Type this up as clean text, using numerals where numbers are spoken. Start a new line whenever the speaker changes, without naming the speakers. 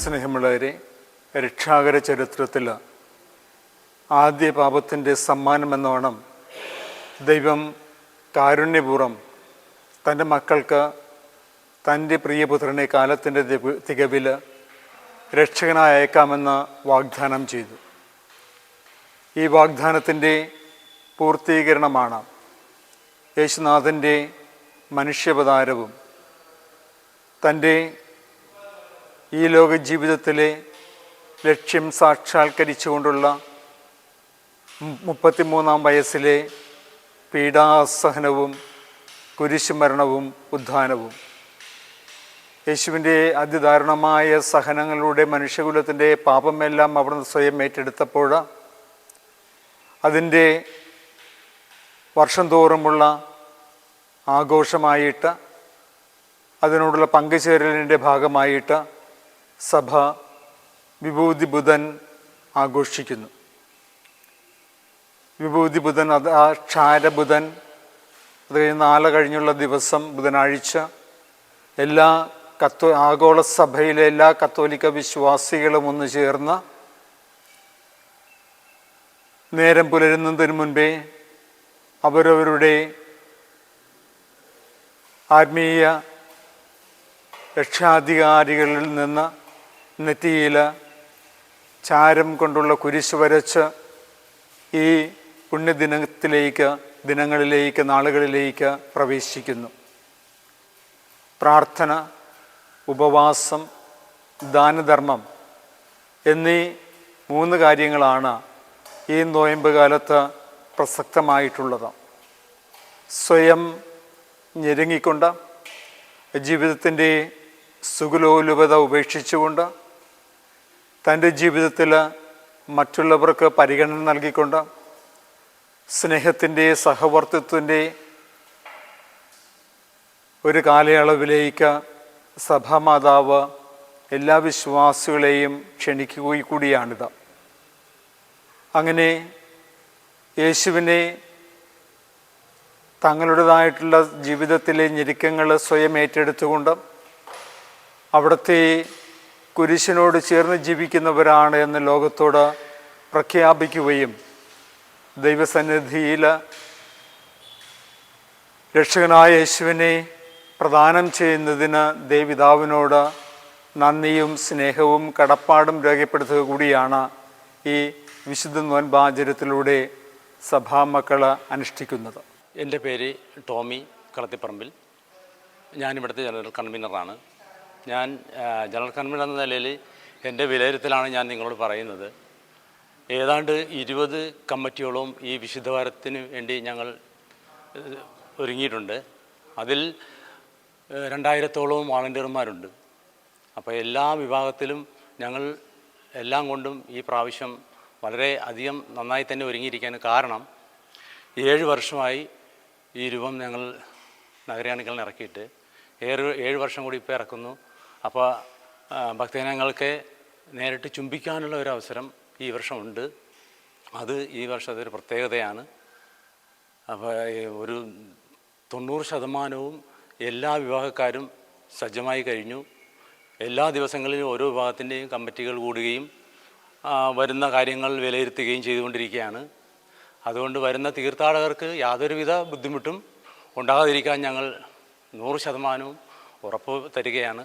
സ്നേഹമുള്ളവരെ, രക്ഷാകര ചരിത്രത്തിൽ ആദ്യ പാപത്തിൻ്റെ സമ്മാനമെന്നോണം ദൈവം കാരുണ്യപൂർവ്വം തൻ്റെ മക്കൾക്ക് തൻ്റെ പ്രിയപുത്രനെ കാലത്തിൻ്റെ തികവിൽ രക്ഷകനായി അയക്കാമെന്ന് വാഗ്ദാനം ചെയ്തു. ഈ വാഗ്ദാനത്തിൻ്റെ പൂർത്തീകരണമാണ് യേശുനാഥൻ്റെ മനുഷ്യാവതാരവും തൻ്റെ ഈ ലോക ജീവിതത്തിലെ ലക്ഷ്യം സാക്ഷാത്കരിച്ചുകൊണ്ടുള്ള 33-ാം വയസ്സിലെ പീഡാസഹനവും കുരിശുമരണവും ഉദ്ധാനവും. യേശുവിൻ്റെ അതിദാരുണമായ സഹനങ്ങളിലൂടെ മനുഷ്യകുലത്തിൻ്റെ പാപമെല്ലാം അവിടുന്ന് സ്വയം ഏറ്റെടുത്തപ്പോൾ അതിൻ്റെ വർഷം തോറുമുള്ള ആഘോഷമായിട്ട്, അതിനോടുള്ള പങ്കുചേരലിൻ്റെ ഭാഗമായിട്ട് സഭ വിഭൂതി ബുധൻ ആഘോഷിക്കുന്നു. വിഭൂതി ബുധൻ, അത് ആ ക്ഷാരബുധൻ, അത് കഴിഞ്ഞ് 4 കഴിഞ്ഞുള്ള ദിവസം ബുധനാഴ്ച എല്ലാ ആഗോള സഭയിലെ എല്ലാ കത്തോലിക്ക വിശ്വാസികളും ഒന്ന് ചേർന്ന് നേരം പുലരുന്നതിന് മുൻപേ അവരവരുടെ ആത്മീയ രക്ഷാധികാരികളിൽ നിന്ന് നെറ്റിയിൽ ചാരം കൊണ്ടുള്ള കുരിശ് വരച്ച് ഈ ദിനങ്ങളിലേക്ക് നാളുകളിലേക്ക് പ്രവേശിക്കുന്നു. പ്രാർത്ഥന, ഉപവാസം, ദാനധർമ്മം എന്നീ 3 കാര്യങ്ങളാണ് ഈ നോയമ്പ് കാലത്ത് പ്രസക്തമായിട്ടുള്ളത്. സ്വയം ഞെരുങ്ങിക്കൊണ്ട്, ജീവിതത്തിൻ്റെ സുഖലോലുപത ഉപേക്ഷിച്ചുകൊണ്ട്, തൻ്റെ ജീവിതത്തിൽ മറ്റുള്ളവർക്ക് പരിഗണന നൽകിക്കൊണ്ട്, സ്നേഹത്തിൻ്റെ സഹവർത്തിത്വത്തിൻ്റെ ഒരു കാലയളവിലേക്ക് സഭാമാതാവ് എല്ലാ വിശ്വാസികളെയും ക്ഷണിക്കുകകൂടിയാണിത്. അങ്ങനെ യേശുവിനെ തങ്ങളുടേതായിട്ടുള്ള ജീവിതത്തിലെ ഞെരുക്കങ്ങൾ സ്വയം ഏറ്റെടുത്തുകൊണ്ട് അവിടുത്തെ കുരിശിനോട് ചേർന്ന് ജീവിക്കുന്നവരാണ് എന്ന് ലോകത്തോട് പ്രഖ്യാപിക്കുകയും ദൈവസന്നിധിയിൽ രക്ഷകനായ യേശുവിനെ പ്രദാനം ചെയ്യുന്നതിന് ദൈവപിതാവിനോട് നന്ദിയും സ്നേഹവും കടപ്പാടും രേഖപ്പെടുത്തുക കൂടിയാണ് ഈ വിശുദ്ധ നോൻപാചര്യത്തിലൂടെ സഭാമക്കൾ അനുഷ്ഠിക്കുന്നത്.
എൻ്റെ പേര് ടോമി കളത്തിപ്പറമ്പിൽ. ഞാനിവിടുത്തെ ജനറൽ കൺവീനറാണ്. ഞാൻ ജനറൽ കൺവീനർ എന്ന നിലയിൽ എൻ്റെ വിലയിരുത്തലാണ് ഞാൻ നിങ്ങളോട് പറയുന്നത്. ഏതാണ്ട് 20 കമ്മിറ്റിയോളം ഈ വിശുദ്ധവാരത്തിന് വേണ്ടി ഞങ്ങൾ ഒരുങ്ങിയിട്ടുണ്ട്. അതിൽ 2000-ഓളം വോളണ്ടിയർമാരുണ്ട്. അപ്പോൾ എല്ലാ വിഭാഗത്തിലും ഞങ്ങൾ എല്ലാം കൊണ്ടും ഈ പ്രാവശ്യം വളരെ അധികം നന്നായി തന്നെ ഒരുങ്ങിയിരിക്കാൻ കാരണം 7 വർഷമായി ഈ രൂപം ഞങ്ങൾ നഗരയാണികളിൽ ഇറക്കിയിട്ട് 7 വർഷം കൂടി ഇപ്പോൾ ഇറക്കുന്നു. അപ്പോൾ ഭക്തജനങ്ങൾക്ക് നേരിട്ട് ചുംബിക്കാനുള്ള ഒരു അവസരം ഈ വർഷമുണ്ട്. അത് ഈ വർഷത്തെ ഒരു പ്രത്യേകതയാണ്. അപ്പോൾ ഒരു 90% എല്ലാ വിഭാഗക്കാരും സജ്ജമായി കഴിഞ്ഞു. എല്ലാ ദിവസങ്ങളിലും ഓരോ വിഭാഗത്തിൻ്റെയും കമ്മിറ്റികൾ കൂടുകയും വരുന്ന കാര്യങ്ങൾ വിലയിരുത്തുകയും ചെയ്തുകൊണ്ടിരിക്കുകയാണ്. അതുകൊണ്ട് വരുന്ന തീർത്ഥാടകർക്ക് യാതൊരുവിധ ബുദ്ധിമുട്ടും ഉണ്ടാകാതിരിക്കാൻ ഞങ്ങൾ 100% ഉറപ്പ് തരികയാണ്.